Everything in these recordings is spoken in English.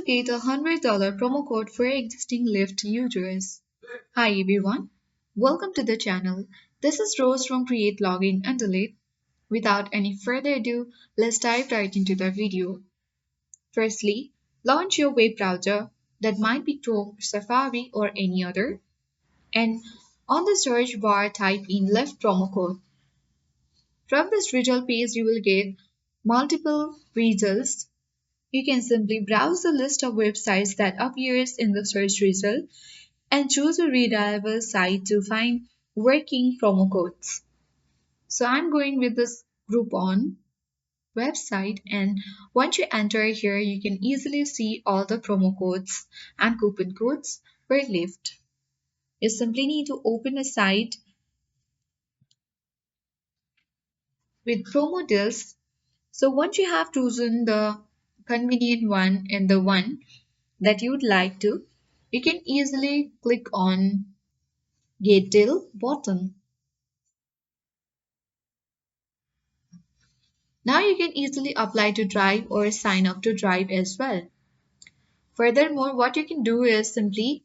to get a $100 promo code for existing Lyft users. Hi everyone, welcome to the channel. This is Rose from Create Login and Delete. Without any further ado, let's dive right into the video. Firstly, launch your web browser that might be Chrome, Safari or any other, and on the search bar type in Lyft promo code. From this result page you will get multiple results. You can simply browse the list of websites that appears in the search result and choose a reliable site to find working promo codes. So I'm going with this Groupon website, and once you enter here you can easily see all the promo codes and coupon codes for Lyft. You simply need to open a site with promo deals. So once you have chosen the convenient one and the one that you'd like to, you can easily click on Get Deal button. Now you can easily apply to drive or sign up to drive as well. Furthermore, what you can do is simply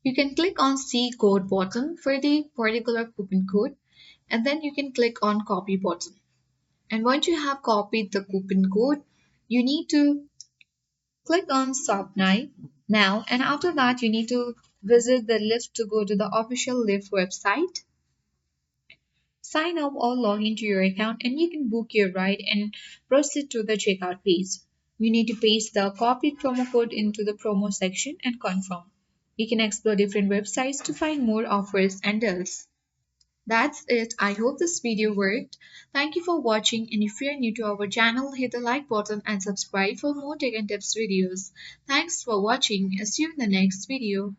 you can click on See Code button for the particular coupon code, and then you can click on Copy button. And once you have copied the coupon code, you need to click on Shop now, and after that you need to visit the Lyft to go to the official Lyft website. Sign up or log into your account and you can book your ride and proceed to the checkout page. You need to paste the copied promo code into the promo section and confirm. You can explore different websites to find more offers and deals. That's it. I hope this video worked. Thank you for watching, and if you are new to our channel, hit the like button and subscribe for more tech and tips videos. Thanks for watching. See you in the next video.